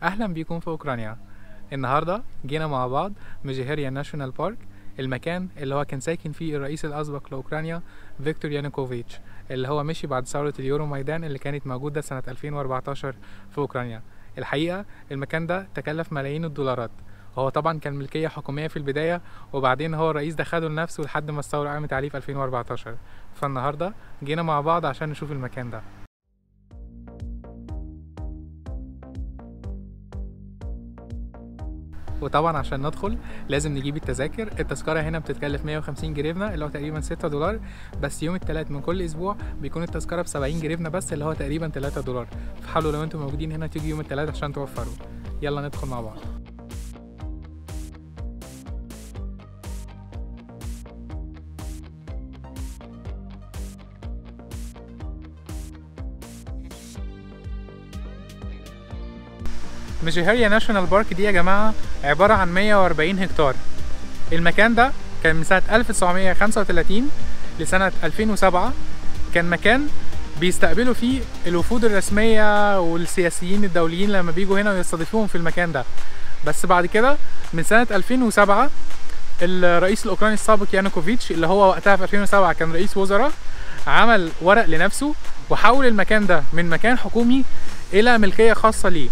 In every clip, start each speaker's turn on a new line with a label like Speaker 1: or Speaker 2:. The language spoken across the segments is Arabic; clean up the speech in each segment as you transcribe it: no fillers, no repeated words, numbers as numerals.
Speaker 1: أهلا بيكم في أوكرانيا. النهاردة جينا مع بعض ميجيهيريا ناشونال بارك، المكان اللي هو كان ساكن فيه الرئيس الأسبق لأوكرانيا فيكتور يانوكوفيتش، اللي هو مشي بعد ثورة اليورو ميدان اللي كانت موجودة سنة 2014 في أوكرانيا. الحقيقة المكان ده تكلف ملايين الدولارات، هو طبعا كان ملكية حكومية في البداية، وبعدين هو الرئيس ده خده لنفسه لحد ما الثورة قامت عليه في 2014. فالنهاردة جينا مع بعض عشان نشوف المكان ده. وطبعا عشان ندخل لازم نجيب التذاكر. التذكرة هنا بتتكلف 150 جريفنا اللي هو تقريبا 6 دولار، بس يوم الثلاث من كل اسبوع بيكون التذكرة ب 70 جريفنا بس اللي هو تقريبا 3 دولار. فحاولوا لو انتم موجودين هنا تيجي يوم الثلاث عشان توفروا. يلا ندخل مع بعض. ميجيهيريا ناشونال بارك دي يا جماعة عبارة عن 140 هكتار. المكان ده كان من سنة 1935 لسنة 2007 كان مكان بيستقبلوا فيه الوفود الرسمية والسياسيين الدوليين لما بيجوا هنا ويستضيفوهم في المكان ده. بس بعد كده من سنة 2007 الرئيس الأوكراني السابق يانوكوفيتش اللي هو وقتها في 2007 كان رئيس وزراء عمل ورق لنفسه وحول المكان ده من مكان حكومي إلى ملكية خاصة ليه.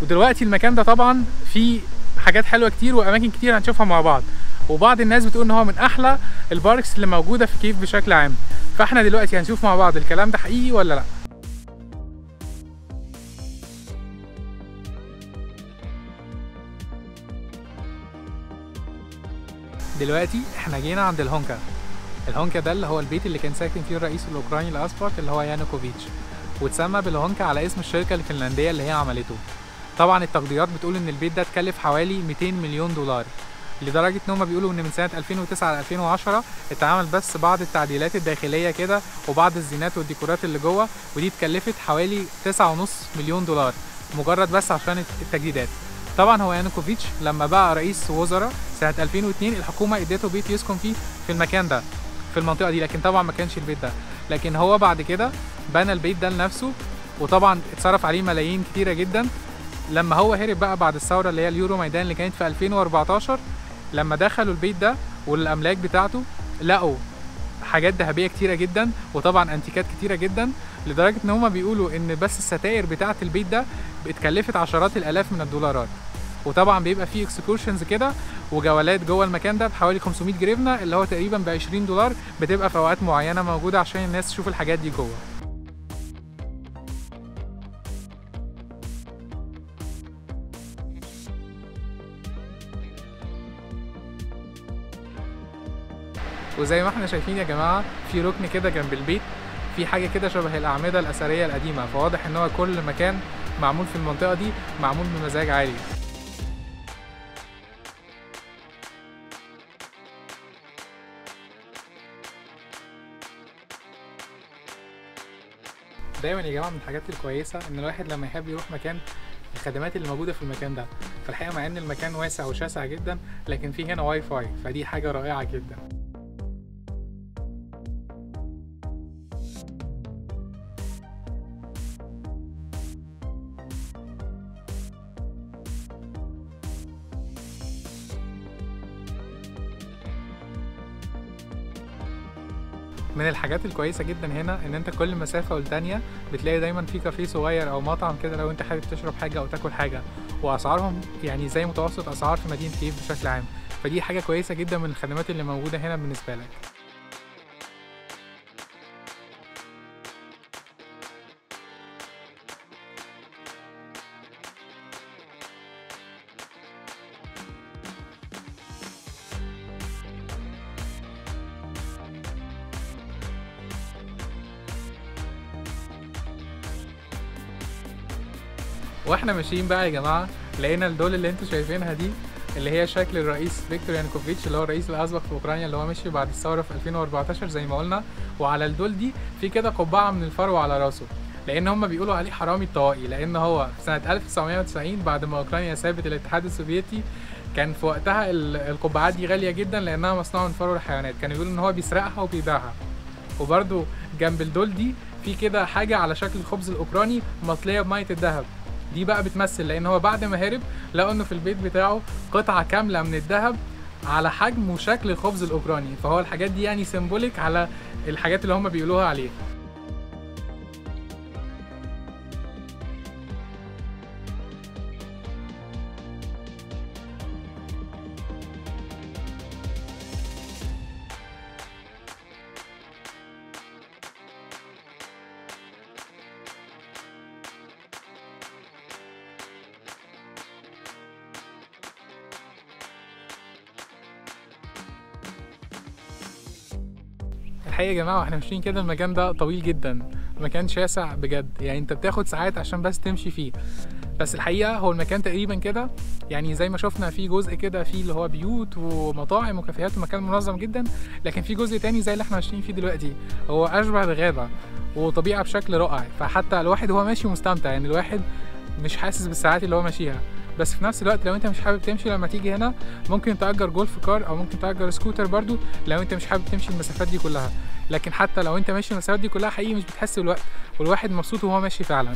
Speaker 1: ودلوقتي المكان ده طبعا فيه حاجات حلوه كتير واماكن كتير هنشوفها مع بعض، وبعض الناس بتقول ان هو من احلى الباركس اللي موجوده في كييف بشكل عام. فاحنا دلوقتي هنشوف مع بعض الكلام ده حقيقي ولا لا. دلوقتي احنا جينا عند الهونكا. الهونكا ده اللي هو البيت اللي كان ساكن فيه الرئيس الاوكراني الاسبق اللي هو يانوكوفيتش، واتسمى بالهونكا على اسم الشركه الفنلنديه اللي هي عملته. طبعا التقديرات بتقول ان البيت ده اتكلف حوالي 200 مليون دولار، لدرجه ان هم بيقولوا ان من سنه 2009 ل 2010 اتعمل بس بعض التعديلات الداخليه كده وبعض الزينات والديكورات اللي جوه، ودي اتكلفت حوالي 9.5 مليون دولار مجرد بس عشان التجديدات. طبعا هو يانوكوفيتش لما بقى رئيس وزراء سنه 2002 الحكومه اديته بيت يسكن فيه في المكان ده في المنطقه دي، لكن طبعا ما كانش البيت ده، لكن هو بعد كده بنى البيت ده لنفسه، وطبعا اتصرف عليه ملايين كتيره جدا. لما هو هرب بقى بعد الثوره اللي هي اليورو ميدان اللي كانت في 2014، لما دخلوا البيت ده والاملاك بتاعته لقوا حاجات ذهبيه كتيره جدا وطبعا انتيكات كتيره جدا، لدرجه ان هما بيقولوا ان بس الستاير بتاعه البيت ده اتكلفت عشرات الالاف من الدولارات. وطبعا بيبقى فيه اكسكورشنز كده وجولات جوه المكان ده بحوالي 500 جريفنا اللي هو تقريبا ب 20 دولار، بتبقى في اوقات معينه موجوده عشان الناس تشوف الحاجات دي جوه. وزي ما احنا شايفين يا جماعه في ركن كده جنب البيت في حاجه كده شبه الاعمده الاثريه القديمه، فواضح ان هو كل مكان معمول في المنطقه دي معمول بمزاج عالي. دايما يا جماعه من الحاجات الكويسه ان الواحد لما يحب يروح مكان الخدمات اللي موجوده في المكان ده. فالحقيقه مع ان المكان واسع وشاسع جدا لكن في هنا واي فاي، فدي حاجه رائعه جدا. من الحاجات الكويسه جدا هنا ان انت كل مسافه والتانيه بتلاقي دايما في كافيه صغير او مطعم كده لو انت حابب تشرب حاجه او تاكل حاجه، واسعارهم يعني زي متوسط اسعار في مدينه كييف بشكل عام. فدي حاجه كويسه جدا من الخدمات اللي موجوده هنا بالنسبه لك. واحنا ماشيين بقى يا جماعه لقينا الدول اللي انتوا شايفينها دي اللي هي شكل الرئيس فيكتور يانوكوفيتش اللي هو الرئيس الاسبق في اوكرانيا اللي هو مشي بعد الثوره في 2014 زي ما قلنا. وعلى الدول دي في كده قبعه من الفرو على راسه، لان هم بيقولوا عليه حرامي الطوائي، لان هو في سنه 1990 بعد ما اوكرانيا سابت الاتحاد السوفيتي كان في وقتها القبعات دي غاليه جدا لانها مصنوعه من فرو الحيوانات، كانوا بيقولوا ان هو بيسرقها وبيبيعها. وبرده جنب الدول دي في كده حاجه على شكل الخبز الاوكراني مطليه بميه الذهب، دي بقى بتمثل لان هو بعد ما هرب لقوا انه في البيت بتاعه قطعه كامله من الذهب على حجم وشكل الخبز الاوكراني، فهو الحاجات دي يعني سيمبوليك على الحاجات اللي هم بيقولوها عليه. الحقيقة يا جماعة واحنا ماشيين كده المكان ده طويل جدا، المكان شاسع بجد، يعني انت بتاخد ساعات عشان بس تمشي فيه. بس الحقيقة هو المكان تقريبا كده يعني زي ما شفنا في جزء كده فيه اللي هو بيوت ومطاعم وكافيهات ومكان منظم جدا، لكن في جزء تاني زي اللي احنا ماشيين فيه دلوقتي هو اشبه بغابة وطبيعة بشكل رائع، فحتى الواحد هو ماشي مستمتع، يعني الواحد مش حاسس بالساعات اللي هو ماشيها. بس في نفس الوقت لو انت مش حابب تمشي لما تيجي هنا ممكن تأجر جولف كار او ممكن تأجر سكوتر برضو لو انت مش حابب تمشي المسافات دي كلها. لكن حتى لو انت ماشي المسافات دي كلها حقيقي مش بتحس بالوقت، والواحد مبسوط وهو ماشي فعلا.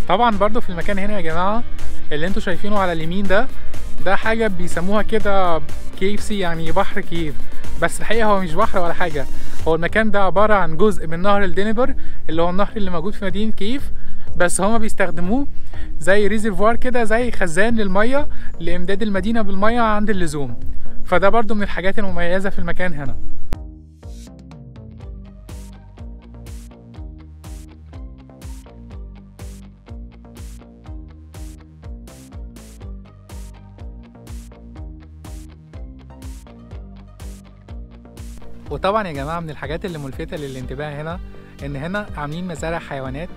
Speaker 1: طبعا برضو في المكان هنا يا جماعة اللي انتوا شايفينه على اليمين ده حاجة بيسموها كده KFC، يعني بحر كييف، بس الحقيقة هو مش بحر ولا حاجة. هو المكان ده عبارة عن جزء من نهر الدنيبر اللي هو النهر اللي موجود في مدينة كييف، بس هما بيستخدموه زي ريزرفوار كده، زي خزان للمية لإمداد المدينة بالمية عند اللزوم. فده برضو من الحاجات المميزة في المكان هنا. وطبعا يا جماعة من الحاجات اللي ملفتة للانتباه هنا ان هنا عاملين مزارع حيوانات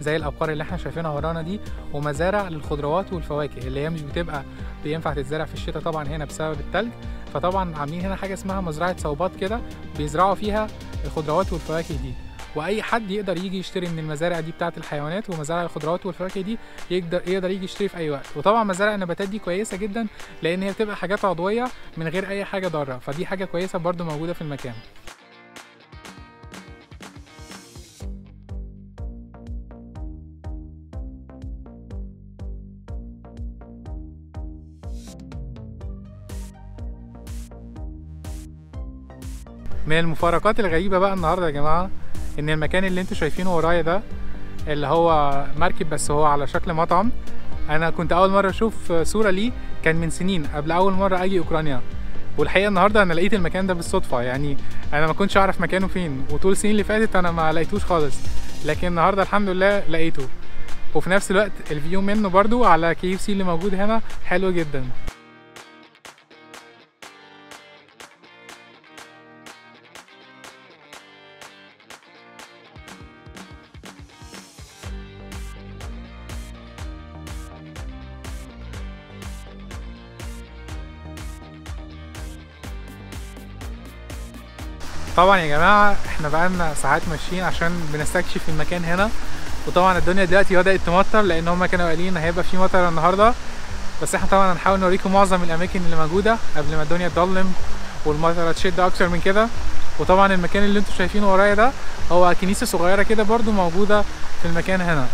Speaker 1: زي الابقار اللي احنا شايفينها ورانا دي، ومزارع للخضروات والفواكه اللي هي مش بتبقى بينفع تتزرع في الشتاء طبعا هنا بسبب التلج. فطبعا عاملين هنا حاجة اسمها مزرعة صوبات كده بيزرعوا فيها الخضروات والفواكه دي، واي حد يقدر يجي يشتري من المزارع دي بتاعه الحيوانات ومزارع الخضروات والفواكه دي، يقدر يجي يشتري في اي وقت. وطبعا مزارع النباتات دي كويسه جدا لان هي بتبقى حاجات عضويه من غير اي حاجه ضاره، فدي حاجه كويسه برده موجوده في المكان. من المفارقات الغريبه بقى النهارده يا جماعه ان المكان اللي انتوا شايفينه ورايا ده اللي هو مركب بس هو على شكل مطعم، انا كنت اول مره اشوف صوره ليه كان من سنين قبل اول مره اجي اوكرانيا، والحقيقه النهارده انا لقيت المكان ده بالصدفه، يعني انا ما كنتش اعرف مكانه فين، وطول السنين اللي فاتت انا ما لقيتوش خالص، لكن النهارده الحمد لله لقيته. وفي نفس الوقت الفيو منه برضو على KFC اللي موجود هنا حلو جدا. طبعا يا جماعه احنا بقالنا ساعات ماشيين عشان بنستكشف المكان هنا، وطبعا الدنيا دلوقتي بدات تمطر لان هما كانوا قايلين هيبقى في مطر النهارده، بس احنا طبعا هنحاول نوريكم معظم الاماكن اللي موجوده قبل ما الدنيا تضلم والمطره تشد اكتر من كده. وطبعا المكان اللي انتوا شايفينه ورايا ده هو كنيسه صغيره كده برضو موجوده في المكان هنا.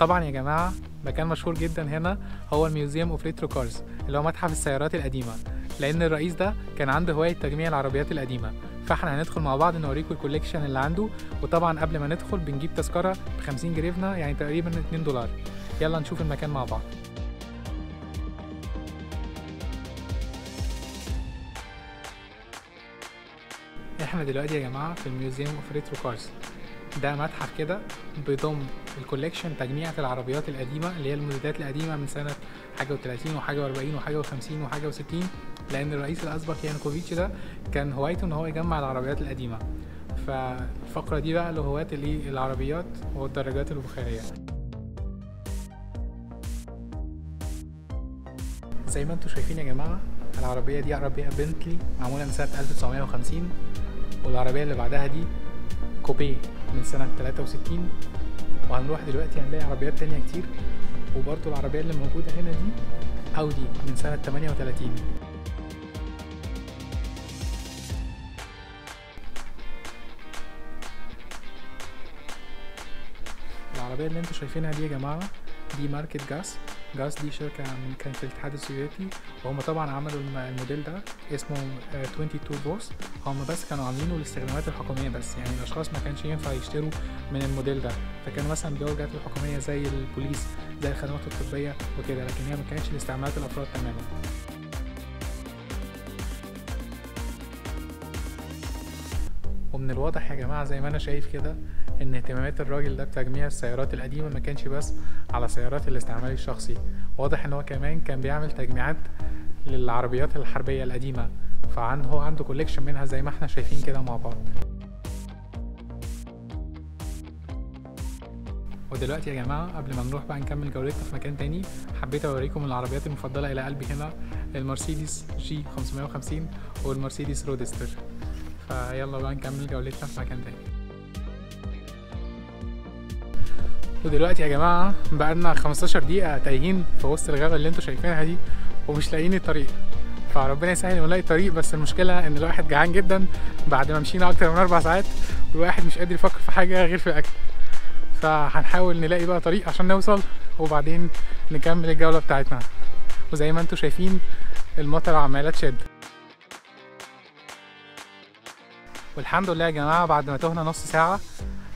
Speaker 1: طبعا يا جماعه مكان مشهور جدا هنا هو الميوزيوم اوف ريترو كارز اللي هو متحف السيارات القديمه، لان الرئيس ده كان عنده هوايه تجميع العربيات القديمه، فاحنا هندخل مع بعض نوريكم الكوليكشن اللي عنده. وطبعا قبل ما ندخل بنجيب تذكره ب 50 جريفنا يعني تقريبا 2 دولار. يلا نشوف المكان مع بعض. احنا دلوقتي يا جماعه في الميوزيوم اوف ريترو كارز، ده متحف كده بيضم الكوليكشن تجميعة العربيات القديمة اللي هي الموديلات القديمة من سنة حاجة و30 وحاجة و40 وحاجة و50 وحاجة و60، لأن الرئيس الأسبق يانوكوفيتش ده كان هوايته إن هو يجمع العربيات القديمة. فالفقرة دي بقى لهواة العربيات والدراجات البخارية. زي ما انتوا شايفين يا جماعة العربية دي عربية بنتلي معمولة من سنة 1950، والعربية اللي بعدها دي كوبيه من سنة 63. وهنروح دلوقتي هنلاقي عربيات تانية كتير، وبرضه العربية اللي موجودة هنا دي أودي من سنة 38. العربية اللي انتوا شايفينها دي يا جماعة دي ماركة جاز. جاز دي شركة كانت في الاتحاد السوفيتي، وهم طبعا عملوا الموديل ده اسمه 22 بوس. هم بس كانوا عاملينه للاستخدامات الحكومية بس، يعني الأشخاص ما كانش ينفع يشتروا من الموديل ده، فكانوا مثلا بيجوا الجهات الحكومية زي البوليس زي الخدمات الطبية وكده، لكن هي ما كانتش لاستعمالات الأفراد تماما. ومن الواضح يا جماعة زي ما أنا شايف كده ان اهتمامات الراجل ده بتجميع السيارات القديمة ما كانش بس على سيارات الاستعمال الشخصي، واضح ان هو كمان كان بيعمل تجميعات للعربيات الحربية القديمة، هو عنده كوليكشن منها زي ما احنا شايفين كده مع بعض. ودلوقتي يا جماعة قبل ما نروح بقى نكمل جولتنا في مكان تاني، حبيت اوريكم العربيات المفضلة الى قلبي هنا، المرسيدس جي 550 والمرسيدس رودستر. فيلا بقى نكمل جولتنا في مكان تاني. ودلوقتي يا جماعة بقالنا 15 دقيقة تايهين في وسط الغابة اللي انتوا شايفينها دي ومش لاقيين الطريق، فربنا يسهل ونلاقي الطريق. بس المشكلة ان الواحد جعان جدا بعد ما مشينا اكتر من 4 ساعات، والواحد مش قادر يفكر في حاجة غير في الاكل، فهنحاول نلاقي بقى طريق عشان نوصل وبعدين نكمل الجولة بتاعتنا. وزي ما انتوا شايفين المطر عمالة تشد. والحمد لله يا جماعة بعد ما تهنا نص ساعة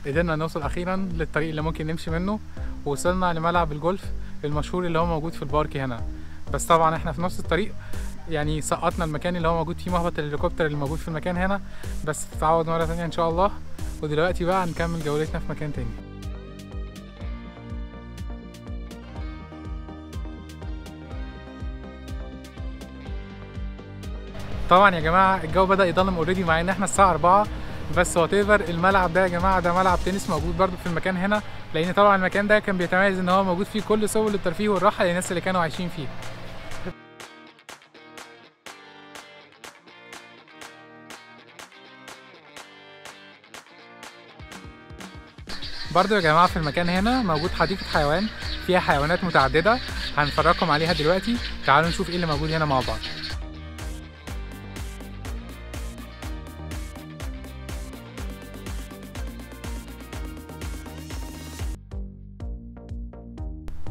Speaker 1: قدرنا نوصل اخيرا للطريق اللي ممكن نمشي منه، ووصلنا لملعب الجولف المشهور اللي هو موجود في البارك هنا. بس طبعا احنا في نص الطريق يعني سقطنا المكان اللي هو موجود فيه مهبط الهليكوبتر اللي موجود في المكان هنا، بس تتعوض مرة تانية ان شاء الله. ودلوقتي بقى هنكمل جولتنا في مكان تاني. طبعا يا جماعة الجو بدأ يضلم اوريدي مع ان احنا الساعة 4، بس واتيفر الملعب ده يا جماعة ده ملعب تنس موجود برضو في المكان هنا، لان طبعا المكان ده كان بيتميز ان هو موجود فيه كل سبل الترفيه والراحة للناس اللي كانوا عايشين فيه. برضو يا جماعة في المكان هنا موجود حديقة حيوان فيها حيوانات متعددة، هنفرجكم عليها دلوقتي. تعالوا نشوف ايه اللي موجود هنا مع بعض.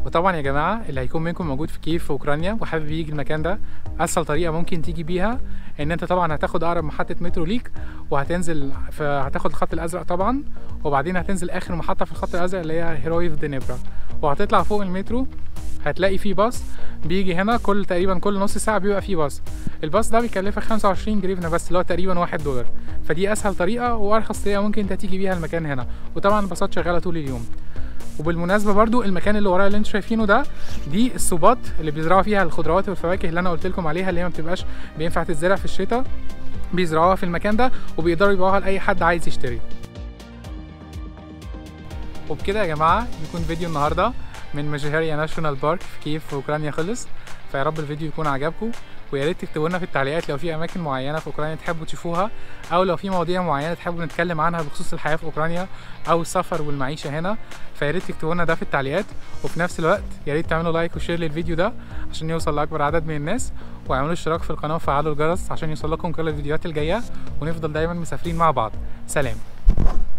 Speaker 1: وطبعا يا جماعه اللي هيكون منكم موجود في كييف في اوكرانيا وحابب يجي المكان ده، اسهل طريقه ممكن تيجي بيها ان انت طبعا هتاخد اقرب محطه مترو ليك، وهتنزل هتاخد الخط الازرق طبعا، وبعدين هتنزل اخر محطه في الخط الازرق اللي هي هيرويف دنيبرا، وهتطلع فوق المترو هتلاقي فيه باص بيجي هنا تقريبا كل نص ساعه بيبقى فيه باص. الباص ده بيكلفك 25 جريفنا بس، اللي هو تقريبا $1، فدي اسهل طريقه وارخص طريقه ممكن انت تيجي بيها المكان هنا. وطبعا الباصات شغاله طول اليوم. وبالمناسبه برضو المكان اللي ورايا اللي انتوا شايفينه ده دي الصوبات اللي بيزرعوا فيها الخضروات والفواكه اللي انا قلت لكم عليها، اللي هي ما بتبقاش بينفع تتزرع في الشتاء، بيزرعوها في المكان ده وبيقدروا يبيعوها لاي حد عايز يشتري. وبكده يا جماعه يكون فيديو النهارده من ميجهيريا ناشونال بارك في كييف في اوكرانيا خلص. فيا رب الفيديو يكون عجبكم، ويا ريت تكتبوا لنا في التعليقات لو في اماكن معينه في اوكرانيا تحبوا تشوفوها، او لو في مواضيع معينه تحبوا نتكلم عنها بخصوص الحياه في اوكرانيا او السفر والمعيشه هنا. فيا ريت تكتبوا لنا ده في التعليقات، وفي نفس الوقت يا ريت تعملوا لايك وشير للفيديو ده عشان يوصل لاكبر عدد من الناس، واعملوا اشتراك في القناه وفعلوا الجرس عشان يوصل لكم كل الفيديوهات الجايه، ونفضل دايما مسافرين مع بعض. سلام.